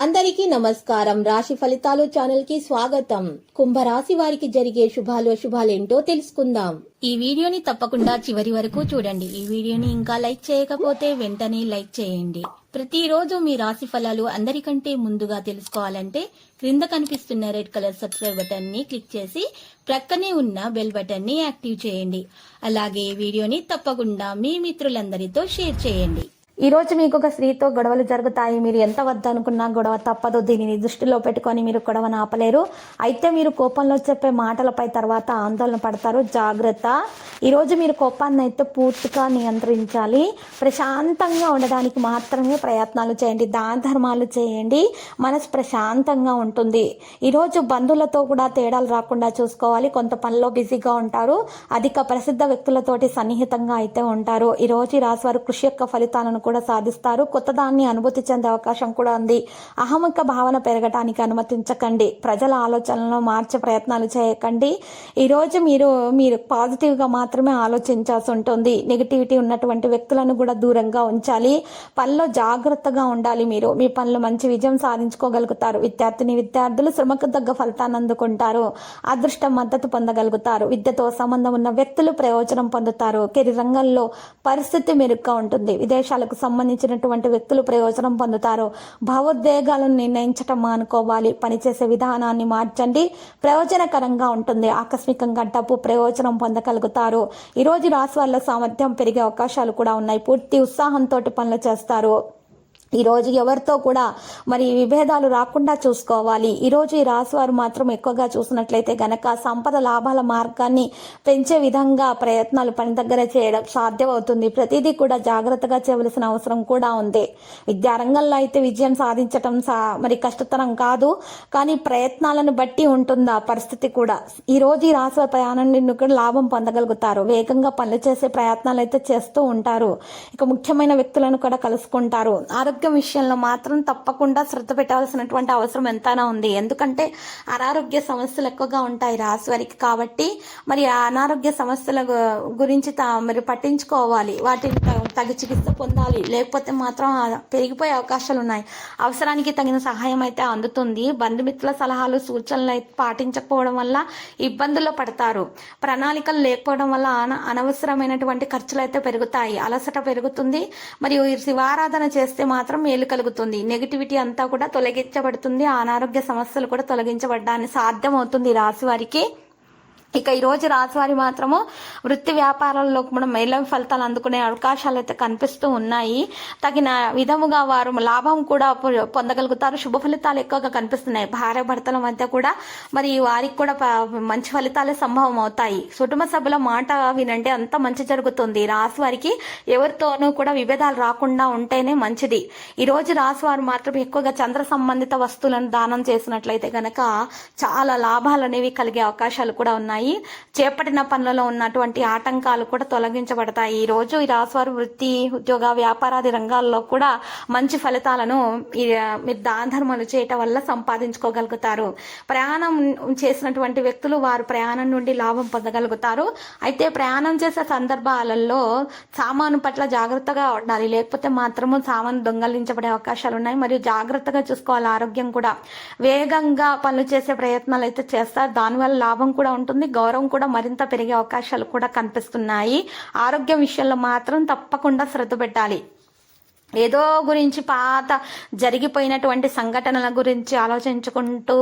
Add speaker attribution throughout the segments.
Speaker 1: అందరికీ నమస్కారం. రాశి ఫలితాలు ఛానల్ కి స్వాగతం. కుంభరాశి వారికి జరిగే శుభాలేంటో తెలుసుకుందాం. ఈ వీడియోని తప్పకుండా చివరి వరకు చూడండి. ఈ వీడియోని ఇంకా లైక్ చేయకపోతే వెంటనే లైక్ చేయండి. ప్రతిరోజు మీ రాశి ఫలాలు అందరికంటే ముందుగా తెలుసుకోవాలంటే క్రింద కనిపిస్తున్న రెడ్ కలర్ సబ్స్క్రైబ్ బటన్ ని క్లిక్ చేసి ప్రక్కనే ఉన్న బెల్ బటన్ ని యాక్టివ్ చేయండి. అలాగే ఈ వీడియోని తప్పకుండా మీ మిత్రులందరితో షేర్ చేయండి.
Speaker 2: ఈ రోజు మీకు ఒక స్త్రీతో గొడవలు జరుగుతాయి. మీరు ఎంత వద్దనుకున్నా గొడవ తప్పదు. దీనిని దృష్టిలో పెట్టుకొని మీరు గొడవను ఆపలేరు. అయితే మీరు కోపంలో చెప్పే మాటలపై తర్వాత ఆందోళన పడతారు. జాగ్రత్త. ఈరోజు మీరు కోపాన్ని అయితే పూర్తిగా నియంత్రించాలి. ప్రశాంతంగా ఉండడానికి మాత్రమే ప్రయత్నాలు చేయండి. దాన ధర్మాలు చేయండి. మనసు ప్రశాంతంగా ఉంటుంది. ఈరోజు బంధువులతో కూడా తేడాలు రాకుండా చూసుకోవాలి. కొంత పనిలో బిజీగా ఉంటారు. అధిక ప్రసిద్ధ వ్యక్తులతోటి సన్నిహితంగా అయితే ఉంటారు. ఈరోజు ఈ రాశి వారు కృషి యొక్క ఫలితాలను కూడా సాధిస్తారు. కొత్తదాన్ని అనుభూతి చెందే అవకాశం కూడా ఉంది. అహమిక భావన పెరగటానికి అనుమతించకండి. ప్రజల ఆలోచనలను మార్చే ప్రయత్నాలు చేయకండి. ఈరోజు మీరు పాజిటివ్ గా మాత్రమే ఆలోచించాల్సి ఉంటుంది. నెగిటివిటీ ఉన్నటువంటి వ్యక్తులను కూడా దూరంగా ఉంచాలి. పనిలో జాగ్రత్తగా ఉండాలి. మీ పనులు మంచి విజయం సాధించుకోగలుగుతారు. విద్యార్థులు శ్రమకు తగ్గ ఫలితాన్ని అందుకుంటారు. అదృష్టం మద్దతు పొందగలుగుతారు. విద్యతో సంబంధం ఉన్న వ్యక్తులు ప్రయోజనం పొందుతారు. కెరీర్ రంగంలో పరిస్థితి మెరుగ్గా ఉంటుంది. విదేశాలకు సంబంధించినటువంటి వ్యక్తులు ప్రయోజనం పొందుతారు. భావోద్వేగాలను నిర్ణయించటం మానుకోవాలి. పనిచేసే విధానాన్ని మార్చండి. ప్రయోజనకరంగా ఉంటుంది. ఆకస్మికంగా డబ్బు ప్రయోజనం పొందగలుగుతారు. ఈరోజు రాశి వాళ్ళ సామర్థ్యం పెరిగే అవకాశాలు కూడా ఉన్నాయి. పూర్తి ఉత్సాహంతో పనులు చేస్తారు. ఈరోజు ఎవరితో కూడా విభేదాలు రాకుండా చూసుకోవాలి. ఈరోజు ఈ రాశి వారు మాత్రం ఎక్కువగా చూసినట్లయితే గనక సంపద లాభాల మార్గాన్ని పెంచే విధంగా ప్రయత్నాలు పని దగ్గర చేయడం సాధ్యమవుతుంది. ప్రతిదీ కూడా జాగ్రత్తగా చేయవలసిన అవసరం కూడా ఉంది. విద్యారంగంలో అయితే విజయం సాధించటం కష్టతరం కాదు, కానీ ప్రయత్నాలను బట్టి ఉంటుంది ఆ పరిస్థితి కూడా. ఈరోజు ఈ రాశి వారి ప్రయాణం నుండి కూడా లాభం పొందగలుగుతారు. వేగంగా పనులు చేసే ప్రయత్నాలు అయితే చేస్తూ ఉంటారు. ఇక ముఖ్యమైన వ్యక్తులను కూడా కలుసుకుంటారు. ఆరోగ్యం విషయంలో మాత్రం తప్పకుండా శ్రద్ధ పెట్టాల్సినటువంటి అవసరం ఎంతైనా ఉంది. ఎందుకంటే అనారోగ్య సమస్యలు ఎక్కువగా ఉంటాయి రాశి వారికి. కాబట్టి ఆ అనారోగ్య సమస్యల గురించి పట్టించుకోవాలి. వాటిని తగు చికిత్స పొందాలి. లేకపోతే మాత్రం పెరిగిపోయే అవకాశాలు ఉన్నాయి. అవసరానికి తగిన సహాయం అయితే అందుతుంది. బంధుమిత్రుల సలహాలు సూచనలు అయితే పాటించకపోవడం వల్ల ఇబ్బందుల్లో పడతారు. ప్రణాళికలు లేకపోవడం వల్ల అనవసరమైనటువంటి ఖర్చులు అయితే పెరుగుతాయి. అలసట పెరుగుతుంది. మరియు శివారాధన చేస్తే మాత్రం మేలు కలుగుతుంది. నెగిటివిటీ అంతా కూడా తొలగించబడుతుంది. అనారోగ్య సమస్యలు కూడా తొలగించబడడానికి సాధ్యం అవుతుంది రాశి వారికి. ఇక ఈరోజు రాశివారి మాత్రము వృత్తి వ్యాపారాల్లో కూడా మేలైన ఫలితాలు అందుకునే అవకాశాలు అయితే కనిపిస్తూ ఉన్నాయి. తగిన విధముగా వారు లాభం కూడా పొందగలుగుతారు. శుభ ఫలితాలు ఎక్కువగా కనిపిస్తున్నాయి. భార్య భర్తల మధ్య కూడా వారికి కూడా మంచి ఫలితాలే సంభవం అవుతాయి. కుటుంబ సభ్యుల మాట వినండి, అంత మంచి జరుగుతుంది. రాశి వారికి ఎవరితోనూ కూడా విభేదాలు రాకుండా ఉంటేనే మంచిది. ఈ రోజు రాశి వారు మాత్రం ఎక్కువగా చంద్ర సంబంధిత వస్తువులను దానం చేసినట్లయితే గనక చాలా లాభాలు అనేవి కలిగే అవకాశాలు కూడా ఉన్నాయి. చేపట్టిన పనులలో ఉన్నటువంటి ఆటంకాలు కూడా తొలగించబడతాయి. ఈ రోజు ఈ రాశివారు వృత్తి, ఉద్యోగ, వ్యాపారాది రంగాల్లో కూడా మంచి ఫలితాలను మీరు దాన ధర్మాలు చేయటం వల్ల సంపాదించుకోగలుగుతారు. ప్రయాణం చేసినటువంటి వ్యక్తులు వారు ప్రయాణం నుండి లాభం పొందగలుగుతారు. అయితే ప్రయాణం చేసే సందర్భాలలో సామాను పట్ల జాగ్రత్తగా ఉండాలి. లేకపోతే మాత్రము సామాను దొంగలించబడే అవకాశాలు ఉన్నాయి. మరియు జాగ్రత్తగా చూసుకోవాలి. ఆరోగ్యం కూడా వేగంగా పనులు చేసే ప్రయత్నాలు అయితే చేస్తారు. దానివల్ల లాభం కూడా ఉంటుంది. గౌరవం కూడా మరింత పెరిగే అవకాశాలు కూడా కనిపిస్తున్నాయి. ఆరోగ్యం విషయంలో మాత్రం తప్పకుండా శ్రద్ధ పెట్టాలి. ఏదో గురించి పాత జరిగిపోయినటువంటి సంఘటనల గురించి ఆలోచించుకుంటూ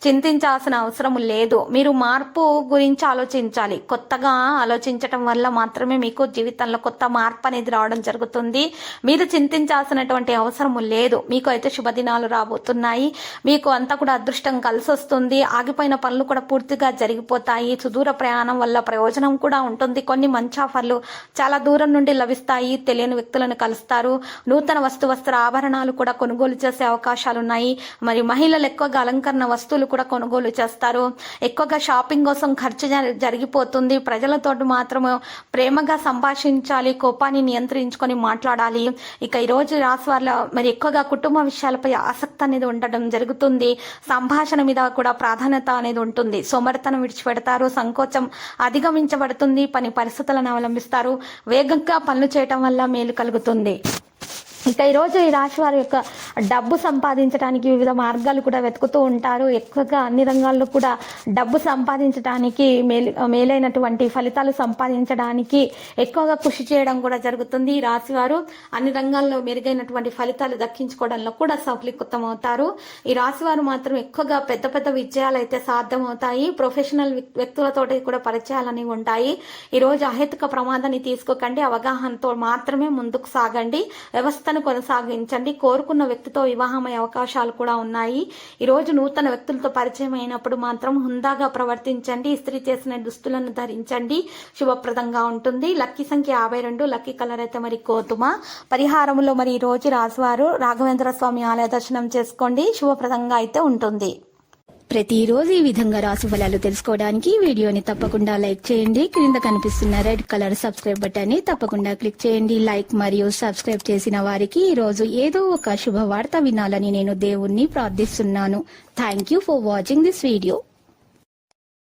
Speaker 2: చింతించాల్సిన అవసరం లేదు. మీరు మార్పు గురించి ఆలోచించాలి. కొత్తగా ఆలోచించటం వల్ల మాత్రమే మీకు జీవితంలో కొత్త మార్పు అనేది రావడం జరుగుతుంది. మీరు చింతించాల్సినటువంటి అవసరం లేదు. మీకు అయితే శుభదినాలు రాబోతున్నాయి. మీకు అంతా కూడా అదృష్టం కలిసి వస్తుంది. ఆగిపోయిన పనులు కూడా పూర్తిగా జరిగిపోతాయి. సుదూర ప్రయాణం వల్ల ప్రయోజనం కూడా ఉంటుంది. కొన్ని మంచి ఆఫర్లు చాలా దూరం నుండి లభిస్తాయి. తెలియని వ్యక్తులను కలుస్తారు. నూతన వస్త్ర ఆభరణాలు కూడా కొనుగోలు చేసే అవకాశాలు ఉన్నాయి. మరి మహిళలు ఎక్కువగా అలంకరణ వస్తువులు కూడా కొనుగోలు చేస్తారు. ఎక్కువగా షాపింగ్ కోసం ఖర్చు జరిగిపోతుంది. ప్రజలతో మాత్రం ప్రేమగా సంభాషించాలి. కోపాన్ని నియంత్రించుకొని మాట్లాడాలి. ఇక ఈ రోజు రాశి వాళ్ళ ఎక్కువగా కుటుంబ విషయాలపై ఆసక్తి అనేది ఉండడం జరుగుతుంది. సంభాషణ మీద కూడా ప్రాధాన్యత అనేది ఉంటుంది. సోమరితనం విడిచిపెడతారు. సంకోచం అధిగమించబడుతుంది. పని పరిస్థితులను అవలంబిస్తారు. వేగంగా పనులు చేయటం వల్ల మేలు కలుగుతుంది. ఇక ఈరోజు ఈ రాశి వారి యొక్క డబ్బు సంపాదించడానికి వివిధ మార్గాలు కూడా వెతుకుతూ ఉంటారు. ఎక్కువగా అన్ని రంగాల్లో కూడా డబ్బు సంపాదించడానికి మేలైనటువంటి ఫలితాలు సంపాదించడానికి ఎక్కువగా కృషి చేయడం కూడా జరుగుతుంది. ఈ రాశి వారు అన్ని రంగాల్లో మెరుగైనటువంటి ఫలితాలు దక్కించుకోవడంలో కూడా సఫలీకృతమవుతారు. ఈ రాశి వారు మాత్రం ఎక్కువగా పెద్ద పెద్ద విజయాలు అయితే సాధ్యమవుతాయి. ప్రొఫెషనల్ వ్యక్తులతోటి కూడా పరిచయాలు అనేవి ఉంటాయి. ఈ రోజు అహేతుక ప్రమాదాన్ని తీసుకోకండి, అవగాహనతో మాత్రమే ముందుకు సాగండి, వ్యవస్థను కొనసాగించండి. కోరుకున్న వ్యక్తితో వివాహమయ్యే అవకాశాలు కూడా ఉన్నాయి. ఈ రోజు నూతన వ్యక్తులతో పరిచయం అయినప్పుడు మాత్రం హుందాగా ప్రవర్తించండి. ఇస్త్రీ చేసిన దుస్తులను ధరించండి, శుభప్రదంగా ఉంటుంది. లక్కీ సంఖ్య 52, లక్కీ కలర్ అయితే మరి గోధుమ. పరిహారంలో మరి ఈ రోజు రాశివారు రాఘవేంద్ర స్వామి ఆలయ దర్శనం చేసుకోండి, శుభప్రదంగా అయితే ఉంటుంది.
Speaker 1: ప్రతిరోజు ఈ విధంగా రాశి ఫలాలు తెలుసుకోవడానికి వీడియోని తప్పకుండా లైక్ చేయండి. క్రింద కనిపిస్తున్న రెడ్ కలర్ సబ్స్క్రైబ్ బటన్ ని తప్పకుండా క్లిక్ చేయండి. లైక్ మరియు సబ్స్క్రైబ్ చేసిన వారికి ఈ రోజు ఏదో ఒక శుభవార్త వినాలని నేను దేవుణ్ణి ప్రార్థిస్తున్నాను. Thank you for watching this video.